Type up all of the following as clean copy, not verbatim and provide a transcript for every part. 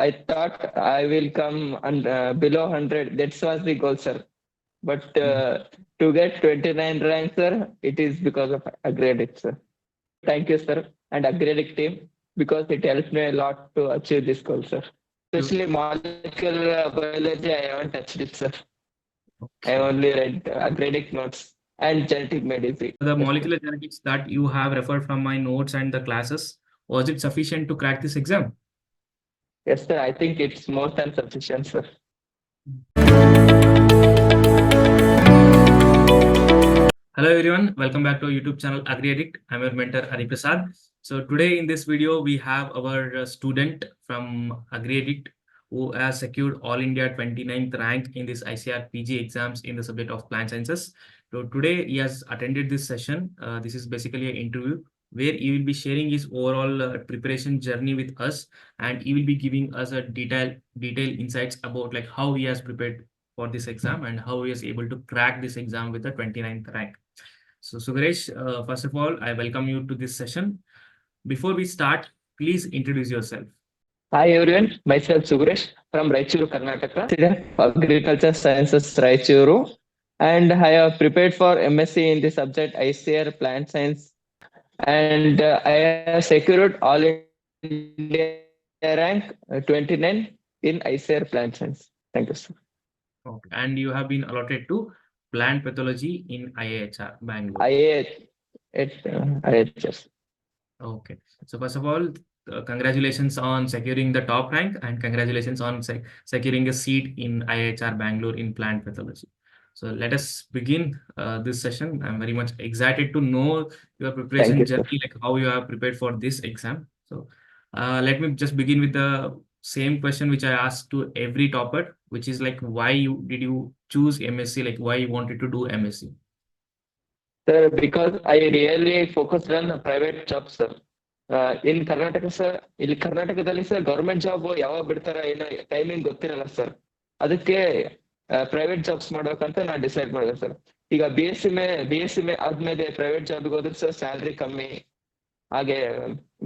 I thought I will come below 100. That was the goal, sir. But to get 29 rank, sir, it is because of Agri, sir. Thank you, sir, and Agri team, because it helped me a lot to achieve this goal, sir. Especially molecular biology, I haven't touched it, sir. I Okay. only read Agri notes and genetic medicine. The molecular genetics that you have referred from my notes and the classes, was it sufficient to crack this exam? Yes, sir. I think it's more than sufficient, sir. Hello everyone, welcome back to our YouTube channel Agri. I'm your mentor Hari Prasad. So today in this video we have our student from Agri who has secured All India 29th rank in this ICAR PG exams in the subject of plant sciences. So today he has attended this session. This is basically an interview where he will be sharing his overall preparation journey with us, and he will be giving us a detailed insights about like how he has prepared for this exam and how he is able to crack this exam with the 29th rank. So Suguresh, first of all, I welcome you to this session. Before we start, please introduce yourself. Hi everyone, myself Suguresh from Raichuru, Karnataka, Student of Agriculture Sciences, Raichuru, and I have prepared for MSc in the subject ICAR Plant Science, and I have secured All India rank 29 in ICAR Plant Science. Thank you, sir. Okay. And you have been allotted to plant pathology in IIHR, Bangalore. IHS. Okay. So first of all, congratulations on securing the top rank and congratulations on securing a seat in IIHR Bangalore in plant pathology. So let us begin this session. I'm very much excited to know your preparation journey, like how you have prepared for this exam. So let me just begin with the same question which I asked to every topper, which is like, why did you choose MSc? Like why you wanted to do MSc? Sir, because I really focused on private jobs, sir. In Karnataka, sir, ಇಲ್ಲಿ ಕರ್ನಾಟಕದಲ್ಲಿ sir government job ಯಾವಾಗ ಬಿಡ್ತಾರ ಏನೋ timing ಗೊತ್ತಿರಲ್ಲ sir. ಅದಕ್ಕೆ private jobs ಮಾಡ್ಬೇಕಂತ ನಾನು decide ಮಾಡಿದೆ ಸರ್. ಈಗ ಬಿ ಎಸ್ ಸಿ ಆದ್ಮೇಲೆ ಪ್ರೈವೇಟ್ ಜಾಬ್ಗೆ ಹೋದ್ರೆ ಸರ್ ಸ್ಯಾಲ್ರಿ ಕಮ್ಮಿ, ಹಾಗೆ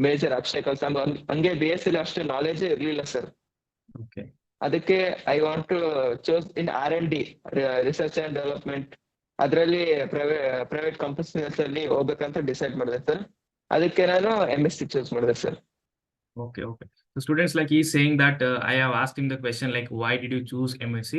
ಮೇಜರ್ ಅಬ್ಸ್ಟಕಲ್ಸ್ ಹಂಗೆ ಬಿ.ಎಸ್.ಸಿ ಅಷ್ಟು ನಾಲೆಜ್ ಇರ್ಲಿಲ್ಲ ಸರ್. ಅದಕ್ಕೆ I want to choose in R&D, research and development, ಅದರಲ್ಲಿ ಪ್ರೈವೇಟ್ ಕಂಪನೀಸ್ ಅಲ್ಲಿ ಹೋಗ್ಬೇಕಂತ ಡಿಸೈಡ್ ಮಾಡಿದೆ ಸರ್. ಅದಕ್ಕೆ ನಾನು MSc ಚೂಸ್ ಮಾಡಿದೆ sir. Okay. So students, like he's saying that I have asked him the question like, why did you choose MSc?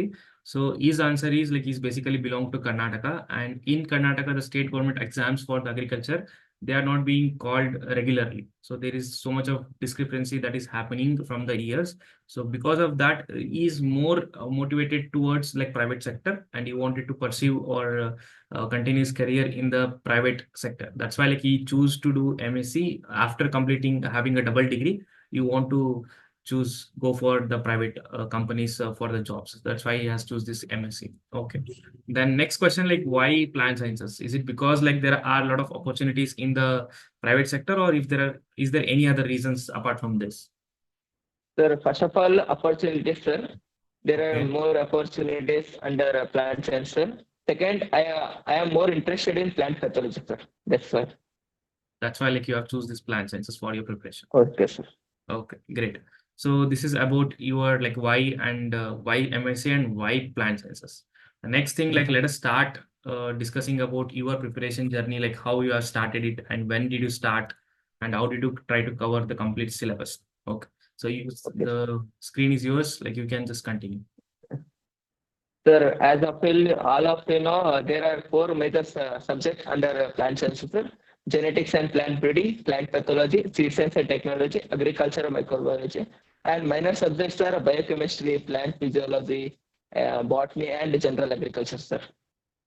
So his answer is like, he's basically belong to Karnataka, and in Karnataka the state government exams for the agriculture, they are not being called regularly. So there is so much of discrepancy that is happening from the years. So because of that, he is more motivated towards like private sector, and he wanted to pursue or continue his career in the private sector. That's why like he choose to do MSc after completing having a double degree. You want to go for the private companies for the jobs. That's why he has choose this MSc. Okay. Then next question, like why plant sciences? Is it because like there are a lot of opportunities in the private sector, or is there any other reasons apart from this? Sir, first of all, opportunities, sir. There are more opportunities under plant science, sir. Second, I am more interested in plant pathology, sir. That's why. That's why like you have choose this plant sciences for your preparation. Okay, sir. Okay, great. So this is about your like why and why MSc and why plant sciences. The next thing, like let us start discussing about your preparation journey, like how you have started it and when did you start and how did you try to cover the complete syllabus. Okay. So the screen is yours, like you can just continue. Sir, as of all of you know, there are 4 major subjects under plant sciences, sir. Genetics and plant breeding, plant pathology, seed science and technology, agriculture and microbiology. And minor subjects are biochemistry, plant physiology, botany, and general agriculture, sir.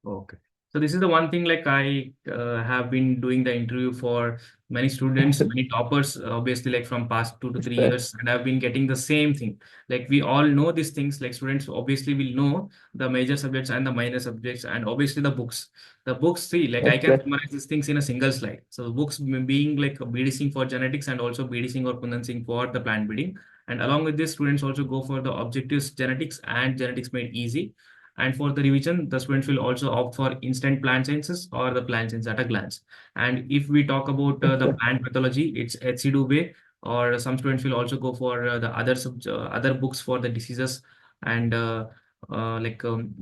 Okay. So this is the one thing like I have been doing the interview for many students, many toppers, obviously like from past 2 to 3 years, and I've been getting the same thing. Like we all know these things, like students obviously will know the major subjects and the minor subjects, and obviously the books. The books, see, like I can summarize these things in a single slide. So books being like BDC for genetics and also BDC or Kundansing for the plant breeding. And along with this, students also go for the objectives genetics and genetics made easy. And for the revision, the students will also opt for instant plant sciences or the plant science at a glance. And if we talk about the plant pathology, it's HC Dubey, or some students will also go for the other books for the diseases and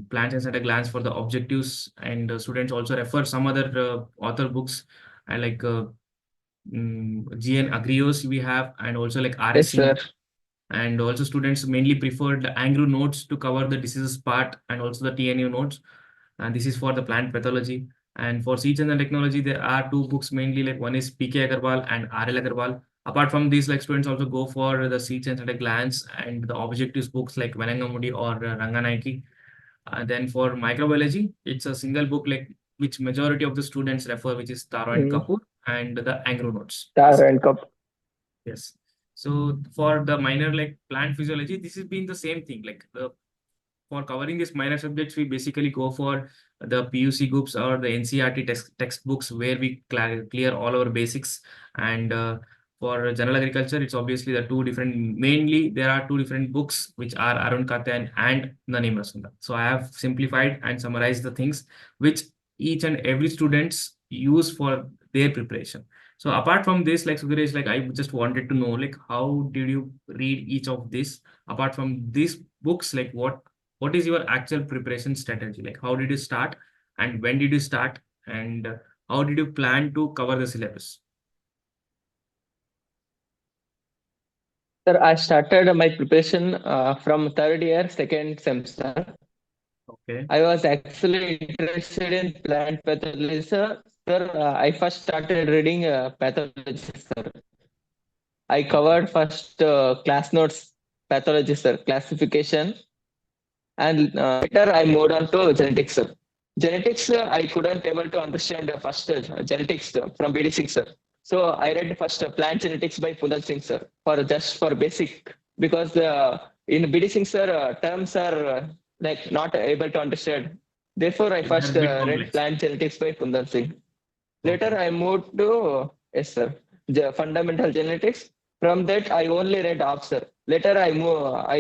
plants and at a glance for the objectives, and students also refer some other author books and GN Agrios we have, and also like RS Yes, Singh. sir. And also students mainly prefer the Angro notes to cover the diseases part, and also the TNU notes. And this is for the plant pathology. And for seeds and the technology, there are two books mainly, like one is PK Agarwal and RL Agarwal. Apart from these, like students also go for the seeds and at a glance and the objectives books like Vanangamudi or Ranganaiki. Then for microbiology, it's a single book like which majority of the students refer, which is Taro and Mm. Kapoor and the Angro notes. Tar and cup. Yes. So for the minor like plant physiology, this has been the same thing. Like for covering these minor subjects, we basically go for the PUC groups or the NCERT textbooks where we clear all our basics. And for general agriculture, it's obviously the two different, mainly there are two different books which are Arun Katan and Nanim Rasunda. So I have simplified and summarized the things which each and every students use for their preparation. So apart from this, like Suguresh, like I just wanted to know, like how did you read each of this? Apart from these books, like what is your actual preparation strategy? Like how did you start and when did you start, and how did you plan to cover the syllabus? Sir, I started my preparation from third year, second semester. Okay. I was actually interested in plant pathology, sir. I first started reading pathology, sir. I covered first class notes pathology, sir, classification, and later I moved on to genetics, sir. Genetics, I couldn't able to understand first genetics from BD Singh, sir. So I read first plant genetics by Punal Singh, sir, for just for basic, because in BD Singh, sir, terms are like not able to understand. Therefore, I They're first a bit read complex. plant genetics by Punal Singh. Later, Okay. I moved to yes, sir, fundamental genetics. From that, I only read off, sir. Later, I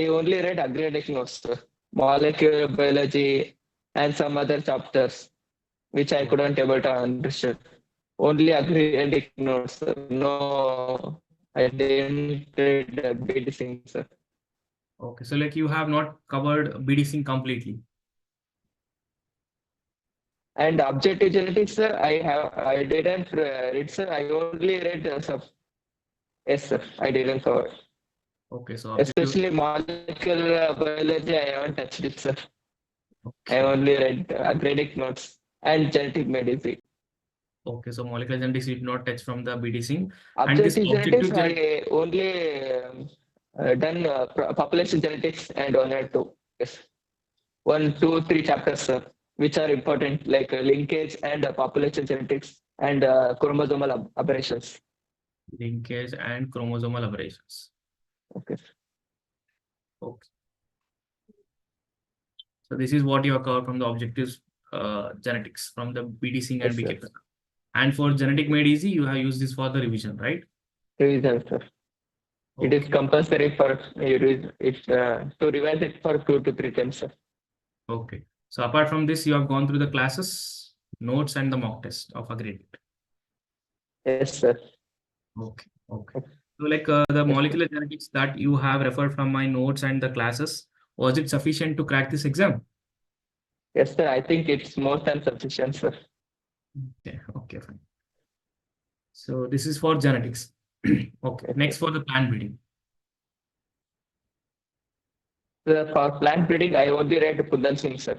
only read agri notes, sir, molecular biology, and some other chapters which I Okay. couldn't able to understand. Only agri notes, sir. No, I didn't read medicine, sir. Okay. So like you have not covered BD completely. And objective genetics, sir, I didn't read, sir. I only read yes, sir. I didn't cover. Okay. So objective. Especially molecular biology, I haven't touched it, sir. I Okay. only read academic notes and genetic medicine. Okay. So molecular genetics you did not touch from the BD. And this Objective genetics, objective genet. I only done population genetics and one or two. Yes. 1, 2, 3 chapters, sir, which are important, like linkage and population genetics and chromosomal aberrations. Linkage and chromosomal aberrations. Okay. Okay. So this is what you have covered from the objectives genetics from the BD and Yes, sir. BK. And for genetic made easy, you have used this for the revision, right? Revision, sir. It is Okay. compulsory for to revise it for 2 to 3 times, sir. Okay. So apart from this, you have gone through the classes, notes, and the mock test of agreed. Yes, sir. Okay. Okay. So like the Yes, sir. molecular genetics that you have referred from my notes and the classes, was it sufficient to crack this exam? Yes, sir. I think it's more than sufficient, sir. Okay. Okay. Fine. So this is for genetics. Okay. Yes, Next sir. for the plant breeding. For plant breeding, I only read Pundan Singh, sir.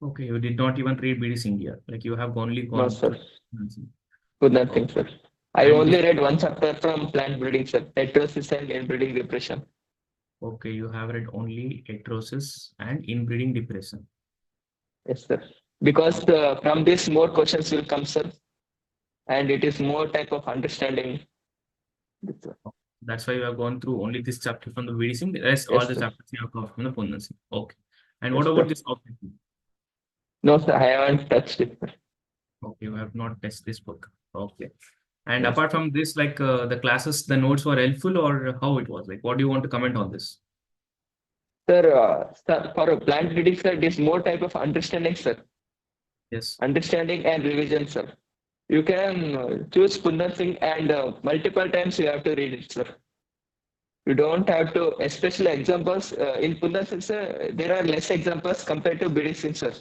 Okay. You did not even read BD India. Like you have only No, gone sir. through. Pundan Singh, Okay. sir. I And this. only read one chapter from plant breeding, sir. Heterosis and inbreeding depression. Okay. You have read only heterosis and inbreeding depression. Yes, sir. Because from this more questions will come, sir. And it is more type of understanding. That's why you have gone through only this chapter from the BD The rest, all Yes, the sir. chapters you have covered from the Pundan Okay. And what Yes, about sir. this object? No, sir. I haven't touched it, sir. Okay. You have not tested this book. Okay. And Yes, apart sir. from this, like the classes, the notes were helpful or how it was? Like, what do you want to comment on this? Sir, for a plant breeding, sir, it is more type of understanding, sir. Yes. Understanding and revision, sir. you can choose Pundan Singh and multiple times you have to read it, sir. You don't have to, especially examples in Pundan Singh, sir, there are less examples compared to BD Singh, sir.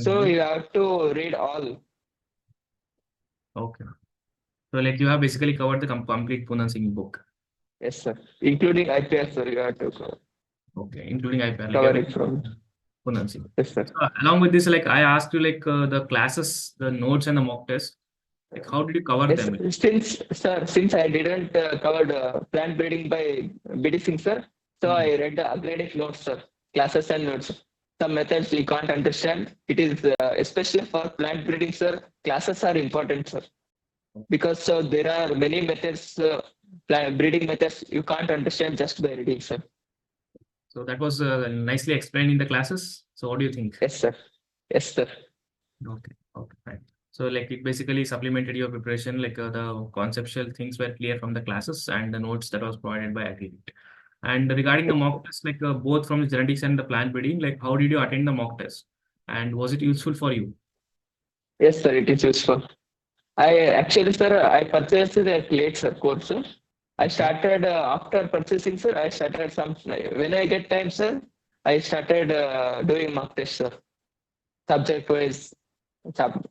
So you have to read all. Okay. So like you have basically covered the complete Pundan Singh book. Yes, sir. Including IPR, sir, you have to Okay, including IPR, like cover everything it from. Pundan Singh. Yes, sir. So along with this, like I asked you like the classes, the notes and the mock test, like how did you cover Yes, them? since I didn't covered plant breeding by BD Singh, sir, so I read the academic notes, sir, classes and notes. Some methods we can't understand. It is especially for plant breeding, sir. Classes are important, sir, because there are many methods, plant breeding methods you can't understand just by reading, sir. So that was nicely explained in the classes. So what do you think? Yes, sir. Yes, sir. Okay, okay, fine. So like it basically supplemented your preparation, like the conceptual things were clear from the classes and the notes that was provided by Agri. And regarding the mock test, like both from the genetics and the plant breeding, like how did you attend the mock test? And was it useful for you? Yes, sir. It is useful. I actually, sir, I purchased the late, sir, course. Sir. I started after purchasing, sir. I started when I get time, sir. I started doing mock test, sir. Subject wise,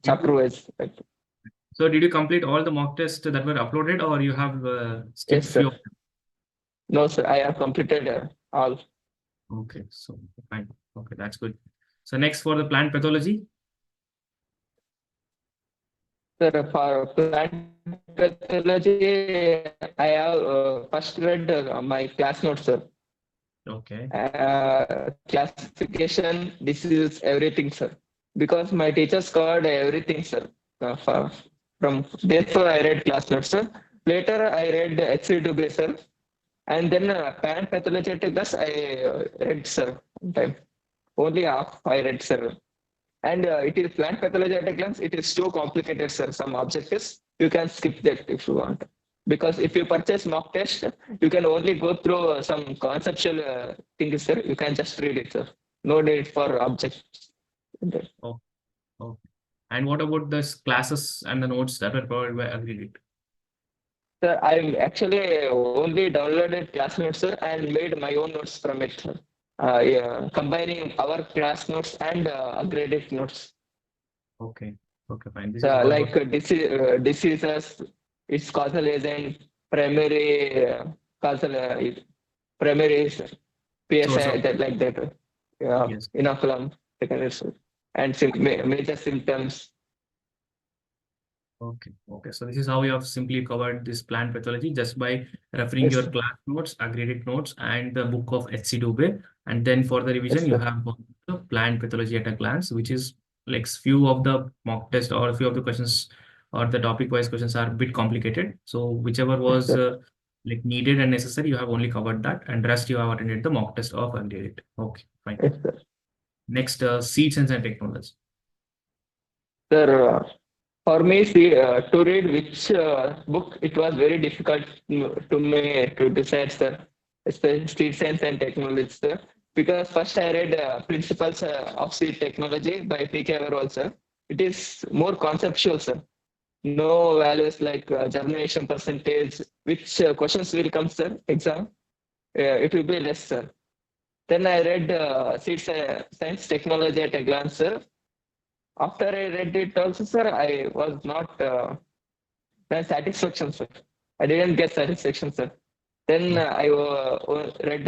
chapter wise. So did you complete all the mock tests that were uploaded, or you have skipped Yes, few sir. of them? No, sir. I have completed all. Okay, so fine. Okay, that's good. So next for the plant pathology. Sir, for plant pathology, I have first read my class notes, sir. Okay. Classification, disease, everything, sir. Because my teachers covered everything, sir. From therefore I read class notes, sir. Later I read HC2B, sir. And then plant pathology at class I read, sir. Time. Only half I read, sir. And it is plant pathology at a glance. It is too complicated, sir. Some objectives you can skip that if you want. Because if you purchase mock test, you can only go through some conceptual things, sir. You can just read it, sir. No need for objects. Oh, okay. And what about the classes and the notes that were provided by Agri? Sir, I actually only downloaded class notes, sir, and made my own notes from it, sir. Yeah, combining our class notes and graded notes. Okay. Okay, fine. This is all Like diseases, its causal agent, primary causal primary PSI, source of like that. Yeah, yes. inoculum, secondary source, and major symptoms. Okay. Okay. So this is how we have simply covered this plant pathology just by referring Yes, your sir. class notes, agreed notes, and the book of HC Dubey. And then for the revision, Yes, you sir. have the plant pathology at a glance, which is like few of the mock test or a few of the questions or the topic wise questions are a bit complicated. So whichever Yes, was sir. like needed and necessary, you have only covered that, and rest you have attended the mock test of agreed. Okay, fine. Yes, sir. Next, seed science and technology. Sir, for me, to read which book, it was very difficult to me to decide, sir, especially seed science and technology, sir. Because first I read Principles of Seed Technology by P.K. Agarwal, sir. It is more conceptual, sir. No values like germination percentage, which questions will come, sir, exam. It will be less, sir. Then I read Seed Science Technology at a glance, sir. After I read it also, sir, I was not satisfaction, sir. I didn't get satisfaction, sir. Then I read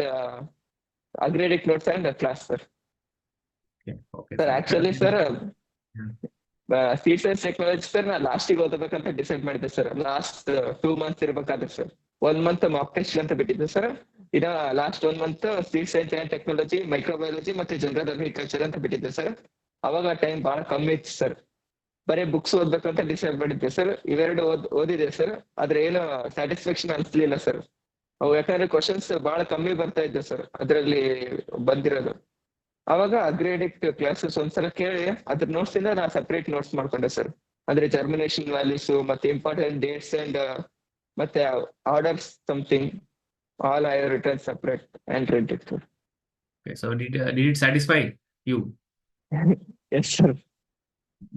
Agri notes and class, sir. Okay, okay, Sir, fine. actually, sir, seed science technology sir ನಾ ಲಾಸ್ಟಿಗೆ ಓದಬೇಕಂತ decide ಮಾಡಿದ್ದೆ sir. Last 2 months ಇರ್ಬೇಕಾದ್ರೆ sir 1 month mock test ಅಂತ ಬಿಟ್ಟಿದ್ದೆ sir. ಇನ್ನ last 1 month seed science and technology, microbiology ಮತ್ತೆ general agriculture ಅಂತ ಬಿಟ್ಟಿದ್ದೆ ಸರ್. ಅವಾಗ ಟೈಮ್ ಬಹಳ ಕಮ್ಮಿ ಇತ್ತು ಸರ್. ಬರೀ ಬುಕ್ಸ್ ಓದ್ಬೇಕಂತ ಡಿಸೈಡ್ ಮಾಡಿದ್ದೆ ಸರ್. ಇವೆರಡು ಓದಿದೆ ಸರ್. ಆದ್ರೆ ಏನು ಸ್ಯಾಟಿಸ್ಫ್ಯಾಕ್ಷನ್ ಅನ್ಸ್ಲಿಲ್ಲ ಸರ್. ಅವು ಯಾಕಂದ್ರೆ ಕ್ವಶನ್ಸ್ ಬಹಳ ಕಮ್ಮಿ ಬರ್ತಾ ಇದ್ದೆ ಸರ್ ಅದ್ರಲ್ಲಿ ಬಂದಿರೋದು. ಅವಾಗ ಅಗ್ರೇಡಿಕ್ ಕ್ಲಾಸಸ್ ಒಂದ್ಸಲ ಕೇಳಿ ಅದ್ರ ನೋಟ್ಸ್ ಇಂದ ನಾ ಸಪರೇಟ್ ನೋಟ್ಸ್ ಮಾಡ್ಕೊಂಡೆ ಸರ್. ಅಂದ್ರೆ ಜರ್ಮಿನೇಷನ್ ವ್ಯಾಲ್ಯೂಸ್ ಮತ್ತೆ ಇಂಪಾರ್ಟೆಂಟ್ ಡೇಟ್ಸ್ ಅಂಡ್ ಮತ್ತೆ orders something all I return separate and read it, sir. Okay, so did it satisfy you? Yes, sir.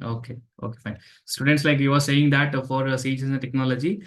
Okay, okay, fine. Students, like you were saying that for seeds and technology,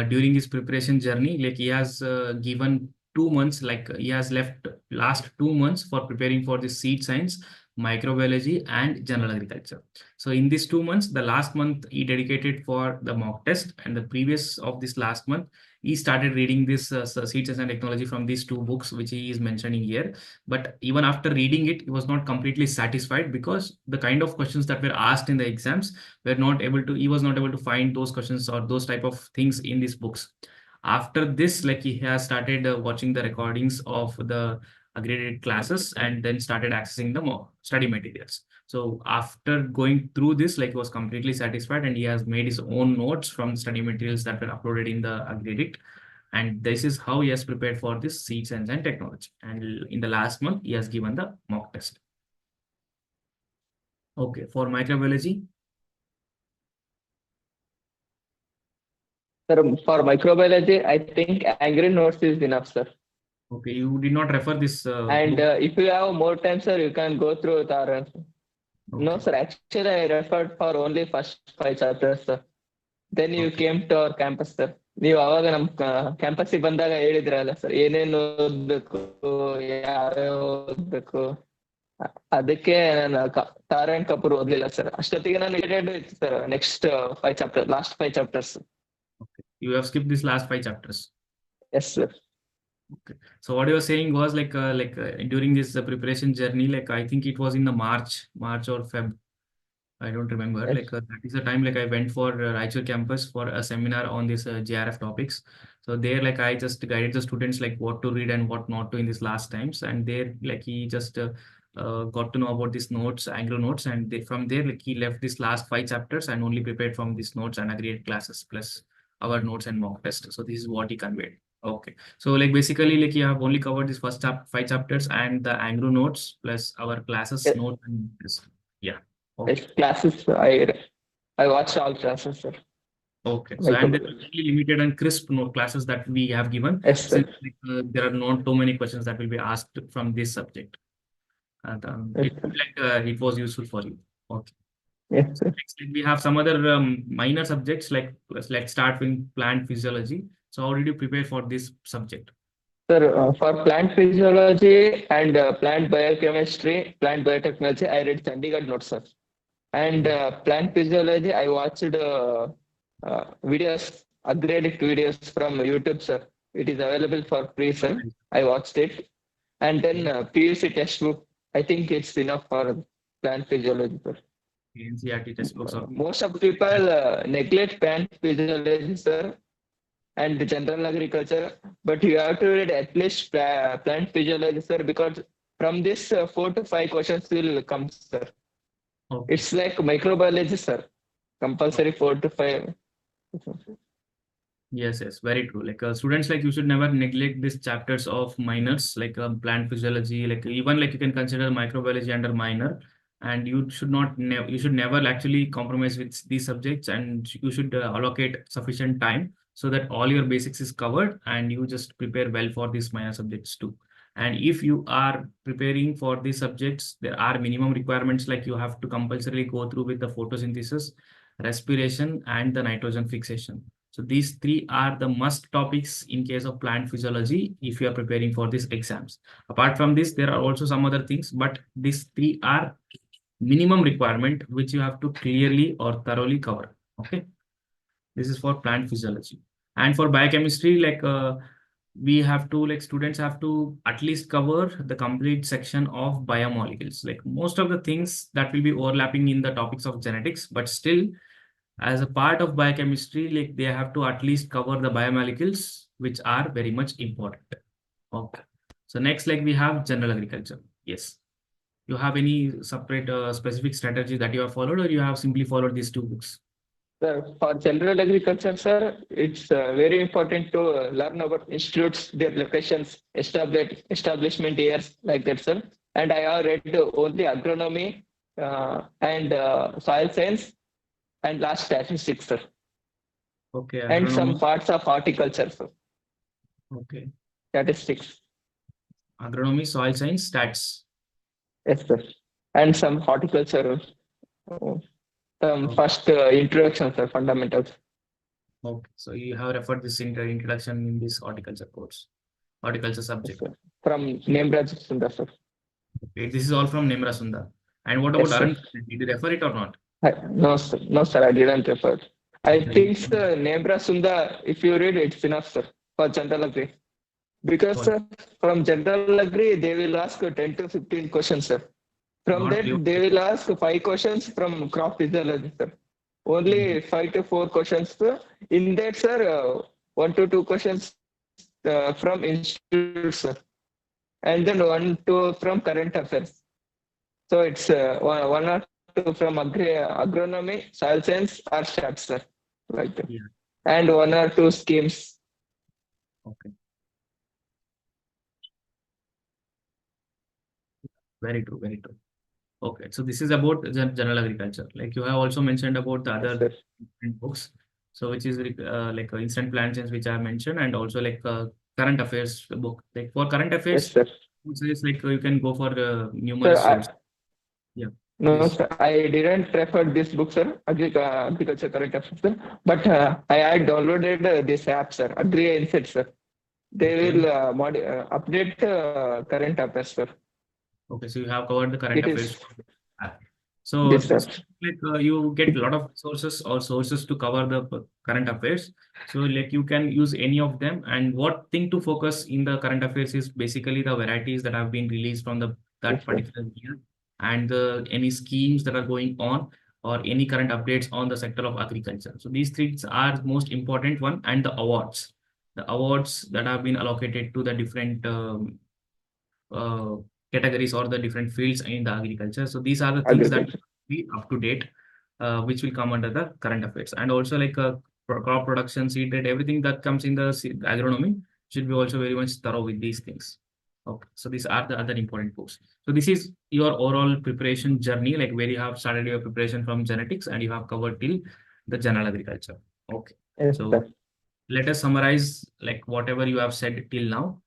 during his preparation journey, like he has given 2 months, like he has left last 2 months for preparing for the seed science, microbiology, and general agriculture. So in these 2 months, the last month he dedicated for the mock test, and the previous of this last month, he started reading this seeds and technology from these two books, which he is mentioning here. But even after reading it, he was not completely satisfied because the kind of questions that were asked in the exams were not able to, he was not able to find those questions or those type of things in these books. After this, like he has started watching the recordings of the accredited classes and then started accessing the more study materials. So after going through this, like he was completely satisfied and he has made his own notes from study materials that were uploaded in the accredited, and this is how he has prepared for this seed science and technology. And in the last month, he has given the mock test. Okay, for microbiology. Sir, for microbiology, I think Angry Notes is enough, sir. Okay, you did not refer this And book. if you have more time, sir, you can go through it. No, Okay. sir. Actually, I referred for only first 5 chapters, sir. Then you Okay. came to our campus, sir. ನೀವು ಅವಾಗ ನಮ್ಮ ಕ್ಯಾಂಪಸ್ಸಿಗೆ ಬಂದಾಗ ಹೇಳಿದ್ರಲ್ಲ sir ಏನೇನು ಓದ್ಬೇಕು ಯಾವ್ಯಾವ ಓದ್ಬೇಕು ಅದಕ್ಕೆ ನಾನು ತಾರಾ ಅಂಡ್ ಕಪೂರ್ ಓದ್ಲಿಲ್ಲ ಸರ್ ಅಷ್ಟೊತ್ತಿಗೆ ನಾನು ಇತ್ತು sir next 5 chapter last 5 chapters. Okay. You have skipped this last 5 chapters. Yes sir. Okay. So what you were saying was during this preparation journey, like I think it was in the March or Feb. I don't remember. Like that is the time like I went for Raichur campus for a seminar on this JRF topics. So there like I just guided the students like what to read and what not to in these last times. And there like he just got to know about these notes, Anglo notes, and from there like he left this last 5 chapters and only prepared from these notes and agreed classes plus our notes and mock test. So this is what he conveyed. Okay. So like basically like you have only covered this first 5 chapters and the Anglo notes plus our classes notes and test. Yeah. Okay. Classes I watch all classes sir. Okay. So and there are only limited and crisp note classes that we have given yes sir. since there are not too many questions that will be asked from this subject. And Yes, it sir. like it was useful for you. Okay. Yes, sir. Next, like, we have some other minor subjects like let's start with plant physiology. So how did you prepare for this subject? Sir, for plant physiology and plant biochemistry, plant biotechnology, I read Chandigarh notes, sir. And plant physiology, I watched videos, upgraded videos from YouTube, sir. It is available for free, sir. I watched it. And then PUC textbook, I think it's enough for plant physiology, sir. NCERT textbooks or Most of the people neglect plant physiology, sir, and the general agriculture, but you have to read at least plant physiology, sir, because from this 4 to 5 questions will come, sir. okay. It's like microbiology, sir. Compulsory 4 to 5. Yes, yes, very true. Like students, like you should never neglect these chapters of minors, like plant physiology, like even like you can consider microbiology under minor, and you should not you should never actually compromise with these subjects, and you should allocate sufficient time so that all your basics is covered and you just prepare well for these minor subjects too. And if you are preparing for these subjects, there are minimum requirements like you have to compulsorily go through with the photosynthesis, respiration, and the nitrogen fixation. So these three are the must topics in case of plant physiology if you are preparing for these exams. Apart from this, there are also some other things, but these three are minimum requirement which you have to clearly or thoroughly cover. Okay. This is for plant physiology. And for biochemistry, like we have to, like students have to at least cover the complete section of biomolecules. Like most of the things that will be overlapping in the topics of genetics, but still as a part of biochemistry, like they have to at least cover the biomolecules, which are very much important. Okay. So next, like we have general agriculture. Yes. You have any separate specific strategy that you have followed, or you have simply followed these two books? Sir, for general agriculture, sir, it's very important to learn about institutes, their locations, establishment years, like that, sir. And I have read only agronomy and soil science and last statistics, sir. Okay. And some Agronomy. parts of horticulture, sir. Okay. Statistics. Agronomy, soil science, stats. Yes, sir. And some horticulture. Some Okay. first introduction, sir, fundamentals. Okay. So you have referred this introduction in this horticulture course, horticulture Yes, subject. sir. From Nemraj Sundar, sir. Okay. This is all from Nemra Sundar. And what Yes, about sir. Arun? Did you refer it or not? No, sir. No, sir. I didn't refer. I Okay. think, sir, Nemraj Sundar, if you read, it's enough, sir, for general agri. Because, Got sir, from general agri, they will ask 10 to 15 questions, sir. From got that, you. they will ask 5 questions from crop physiology, sir. Only 5 to 4 questions, sir. In that, sir, 1 to 2 questions from institutes, sir. And then 1 to from current affairs. So it's one or two from agronomy, soil science, or stats, sir. Like that. Yeah. And 1 or 2 schemes. Okay. Very true. Very true. Okay. So this is about general agriculture. Like you have also mentioned about the Yes, other sir. different books. So which is like instant plant change, which I have mentioned, and also like current affairs book. Like for current Yes, affairs, sir. it's like you can go for Sir, numerous sources. Yeah. no, Please. sir. I didn't refer this book, sir. Agriculture current affairs, sir. But I had downloaded this app, sir. Agri Insight, sir. They Okay. will update current affairs, sir. Okay, so you have covered the current It affairs. is So this, sir. this like you get a lot of sources or sources to cover the current affairs. So like you can use any of them. And what thing to focus in the current affairs is basically the varieties that have been released from the Yes, that sir. particular year, and any schemes that are going on, or any current updates on the sector of agriculture. So these things are most important one, and the awards that have been allocated to the different uh, categories or the different fields in the agriculture. So these are the things that Agriculture. be up to date, which will come under the current affairs. And also like crop production, seed rate, everything that comes in the agronomy should be also very much thorough with these things. Okay, so these are the other important books. So this is your overall preparation journey, like where you have started your preparation from genetics and you have covered till the general agriculture. Okay, Yes, so sir. let us summarize like whatever you have said till now.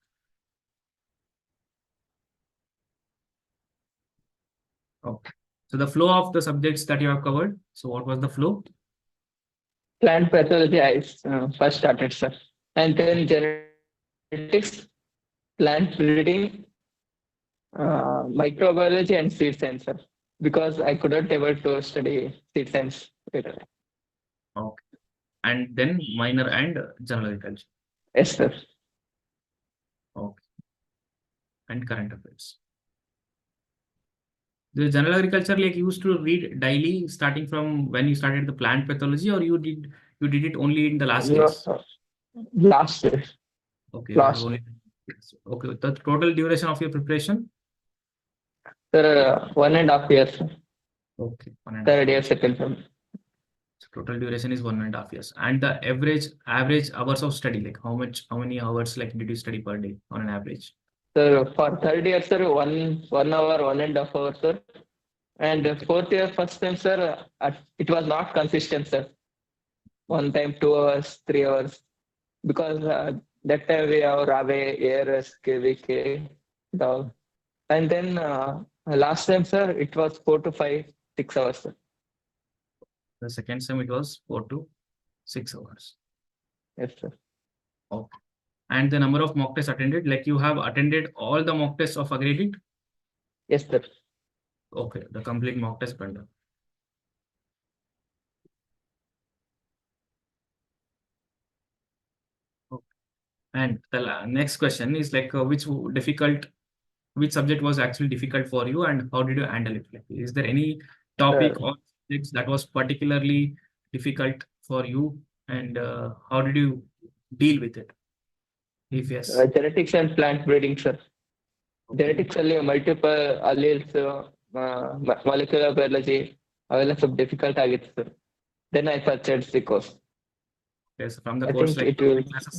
Okay. So the flow of the subjects that you have covered. So what was the flow? Plant pathology I first started, sir. And then genetics, plant breeding, microbiology, and seed science, sir. Because I couldn't able to study seed science later. Okay. And then minor and general agriculture. Yes, sir. Okay. And current affairs. The general agriculture, like you used to read daily starting from when you started the plant pathology, or you did it only in the last No, years? sir. Last year. Okay, you have Last. only okay. The total duration of your preparation? Sir, 1.5 years, sir. Okay, 1.5 Third year, years. second term. So total duration is 1.5 years. And the average hours of study, like how many hours like did you study per day on an average? So for third year, sir, 1 hour, 1.5 hours, sir. And fourth year, first time, sir, it was not consistent, sir. One time, 2 hours, 3 hours. Because that time we have Rave, ARS, KVK, and all. And then last time, sir, it was 4 to 5, 6 hours, sir. The second sem it was 4 to 6 hours. Yes, sir. Okay. And the number of mock tests attended, like you have attended all the mock tests of Agri? Yes, sir. Okay, the complete mock test bundle. Okay. And the next question is like which subject was actually difficult for you and how did you handle it? Like, is there any topic Sir, or subjects that was particularly difficult for you, and how did you deal with it? If yes. genetics and plant breeding, sir. Okay. Genetics ಅಲ್ಲಿ multiple alleles, molecular biology ಅವೆಲ್ಲ ಸ್ವಲ್ಪ difficult ಆಗಿತ್ತು, sir. Then I purchased the course. Yes, from the I course, think like it will. classes,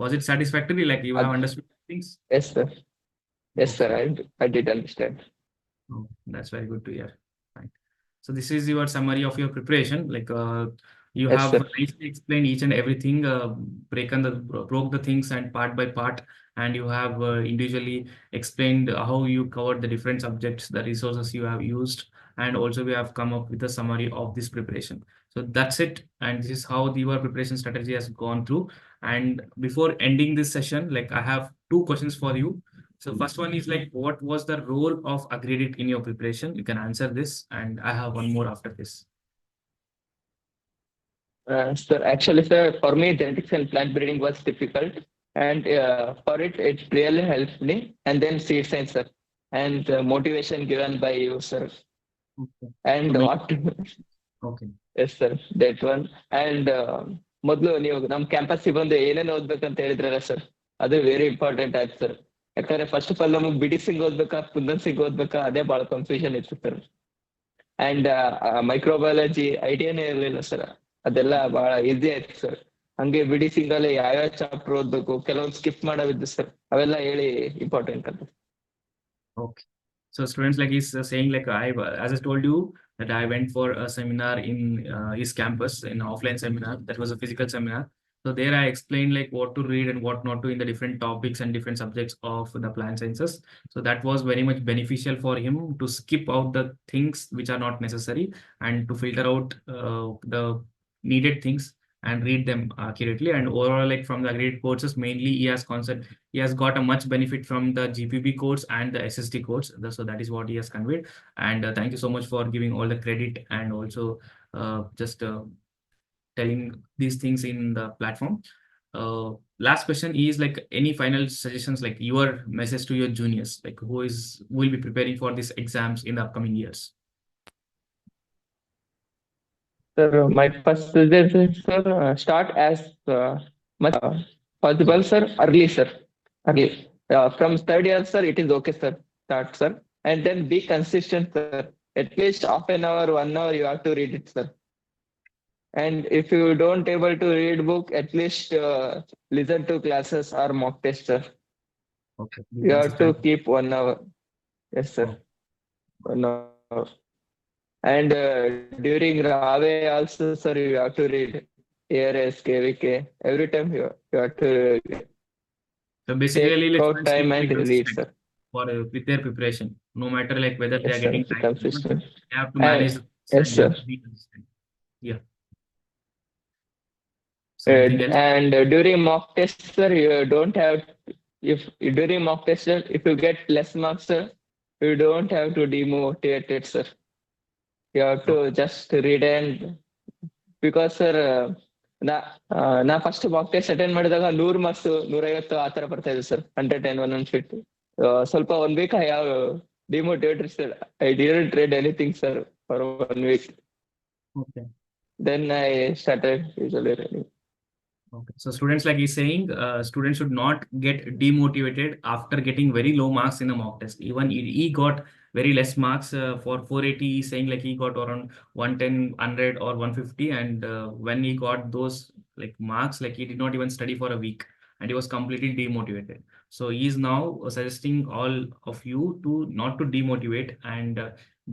was it satisfactory? Like you have understood things? Yes, sir. Yes, sir. Okay. I did understand. Oh, that's very good to hear. Right. So this is your summary of your preparation. Like You Yes, have sir. nicely explained each and everything, broke the things and part by part, and you have individually explained how you covered the different subjects, the resources you have used, and also we have come up with a summary of this preparation. So that's it, and this is how your preparation strategy has gone through. And before ending this session, like I have two questions for you. So first one is like, what was the role of Agredit in your preparation? You can answer this, and I have one more after this. Sir, actually, sir, for me, genetics and plant breeding was difficult, and for it, it really helped me. And then seed science, sir, and motivation given by you, sir, Okay. and So what. okay. Yes, sir, that one. And ಮೊದಲು ನೀವು ನಮ್ಮ campus ಬಂದು ಏನೇನು ಓದ್ಬೇಕಂತ ಹೇಳಿದ್ರಲ್ಲ sir, ಅದು very important ಆಯ್ತು sir. ಯಾಕಂದ್ರೆ first of all ನಮಗೆ ಬಿಡಿ ಸಿಂಗ್ ಓದ್ಬೇಕಾ ಕುಂದನ್ ಸಿಂಗ್ ಓದ್ಬೇಕಾ ಅದೇ ಬಹಳ ಕನ್ಫ್ಯೂಷನ್ ಇತ್ತು ಸರ್. ಅಂಡ್ ಮೈಕ್ರೋಬಯಾಲಜಿ ಐಡಿಯಾನೇ ಇರಲಿಲ್ಲ ಸರ್. ಅದೆಲ್ಲ ಬಹಳ ಈಸಿ ಆಯ್ತು ಸರ್. ಹಂಗೆ ಬಿಡಿ ಸಿಂಗ್ ಅಲ್ಲಿ ಯಾವ್ಯಾವ ಚಾಪ್ಟರ್ ಓದ್ಬೇಕು, ಕೆಲವೊಂದು ಸ್ಕಿಪ್ ಮಾಡೋವಿದ್ದು ಸರ್, ಅವೆಲ್ಲ ಹೇಳಿ ಇಂಪಾರ್ಟೆಂಟ್ ಅಂತ. Okay. So students, like he's saying, like as I told you that I went for a seminar in his campus, in an offline seminar. That was a physical seminar. So there I explained like what to read and what not to in the different topics and different subjects of the plant sciences. So that was very much beneficial for him to skip out the things which are not necessary and to filter out the needed things and read them accurately. And overall, like from the graded courses, mainly he has got a much benefit from the GPB course and the SST course. So that is what he has conveyed. And thank you so much for giving all the credit and also just telling these things in the platform. Last question is like, any final suggestions, like your message to your juniors, like who will be preparing for these exams in the upcoming years? Sir, my first suggestion, sir, start as much possible, sir, early, sir. Early. From third year, sir, it is okay, sir. Start, sir. And then be consistent, sir. At least half an hour, 1 hour, you have to read it, sir. And if you don't able to read book, at least listen to classes or mock test, sir. Okay. You have to keep 1 hour. Yes, sir. Oh. 1 hour. And during Rave also, sir, you have to read ARS, KVK. Every time you have to So basically, take let's out time be and read, consistent sir. for with their preparation, no matter like whether they Yes, are sir. getting time or not, Consistent. they have to manage And, this yes, and they sir. have to be consistent. Yeah. So anything else? And during mock test, sir, you don't have, if during mock test, sir, if you get less marks, sir, you don't have to demotivate it, sir. You have to just read. And because, sir, ನಾ first mock test attend ಮಾಡಿದಾಗ 100 marks 150 ಆ ತರ ಬರ್ತಾ ಇದೆ sir. 110 150. ಸ್ವಲ್ಪ 1 week I have demotivated sir. I didn't read anything, sir, for 1 week. Okay. Then I started usually reading. Okay. So students, like he's saying, students should not get demotivated after getting very low marks in a mock test. Even he got very less marks for 480. He's saying like he got around 110, 100 or 150. And when he got those like marks, like he did not even study for a week and he was completely demotivated. So he is now suggesting all of you to not to demotivate and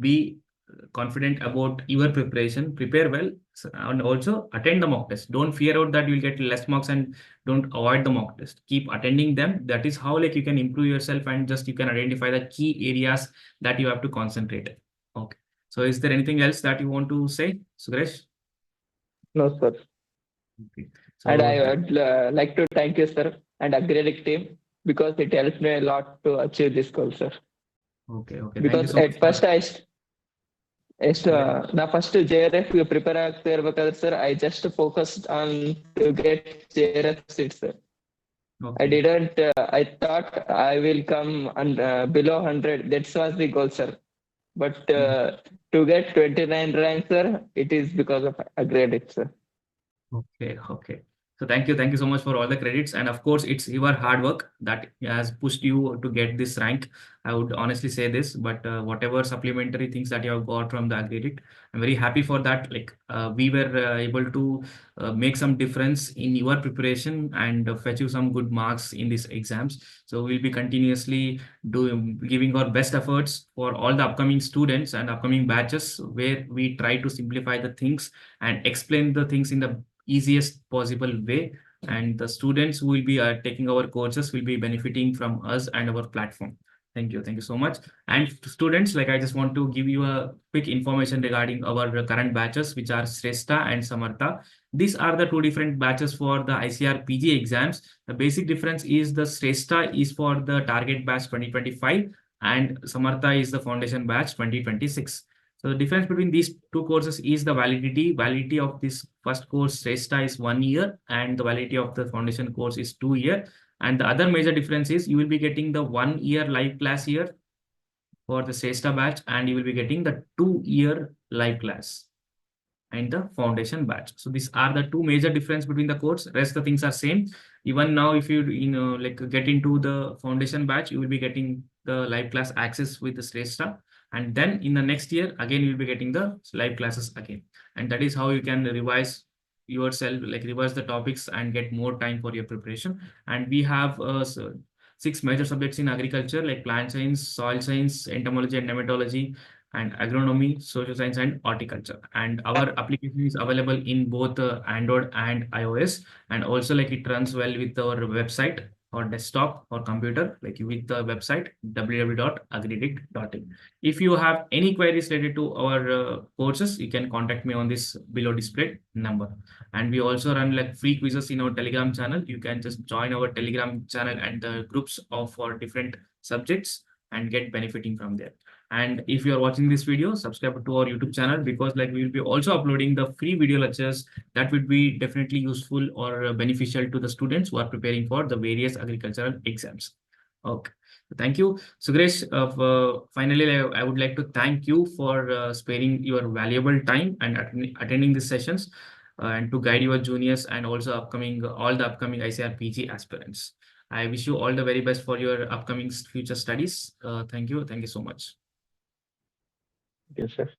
be confident about your preparation, prepare well, and also attend the mock test. Don't fear out that you'll get less marks and don't avoid the mock test. Keep attending them. That is how like you can improve yourself and just you can identify the key areas that you have to concentrate. Okay. So is there anything else that you want to say, Suguresh? No, sir. Okay. And So I would like to thank you, sir, and Agri team, because it helped me a lot to achieve this goal, sir. okay, thank you Because so much at first ನಾ first JRF ಗೆ prepare ಆಗ್ತಾ ಇರ್ಬೇಕಾದ್ರೆ sir, I just focused on to get JRF seat, sir. I didn't, I thought I will come below 100. That was the goal, sir. But to get 29 rank, sir, it is because of Agri, sir. Okay. So thank you so much for all the credits. And of course, it's your hard work that has pushed you to get this rank. I would honestly say this, but whatever supplementary things that you have got from the Agri, I'm very happy for that. Like we were able to make some difference in your preparation and fetch you some good marks in these exams. So we'll be continuously giving our best efforts for all the upcoming students and upcoming batches, where we try to simplify the things and explain the things in the easiest possible way, and the students who will be taking our courses will be benefiting from us and our platform. Thank you so much. And students, like I just want to give you a quick information regarding our current batches, which are Shrestha and Samartha. These are the two different batches for the ICAR PG exams. The basic difference is the Shrestha is for the target batch 2025 and Samartha is the foundation batch 2026. So the difference between these two courses is the validity. Validity of this first course, Shrestha, is 1 year, and the validity of the foundation course is 2 years. And the other major difference is you will be getting the 1 year live class here for the Shrestha batch, and you will be getting the 2 year live class and the foundation batch. So these are the two major difference between the course. Rest the things are same. Even now, if you like get into the foundation batch, you will be getting the live class access with the Shrestha. And then in the next year, again, you'll be getting the live classes again. And that is how you can revise yourself, like revise the topics and get more time for your preparation. And we have 6 major subjects in agriculture, like plant science, soil science, entomology and nematology, and agronomy, social science, and horticulture. And our application is available in both Android and iOS. And also, like, it runs well with our website or desktop or computer, like with the website www.agridict.in. If you have any queries related to our courses, you can contact me on this below displayed number. And we also run like free quizzes in our Telegram channel. You can just join our Telegram channel and the groups of for different subjects and get benefiting from there. And if you are watching this video, subscribe to our YouTube channel, because like we will be also uploading the free video lectures that would be definitely useful or beneficial to the students who are preparing for the various agricultural exams. Okay. Thank you, Suguresh. Finally, I would like to thank you for sparing your valuable time and attending these sessions and to guide your juniors and also all the upcoming ICAR PG aspirants. I wish you all the very best for your upcoming future studies. Thank you. Thank you so much. Yes, sir.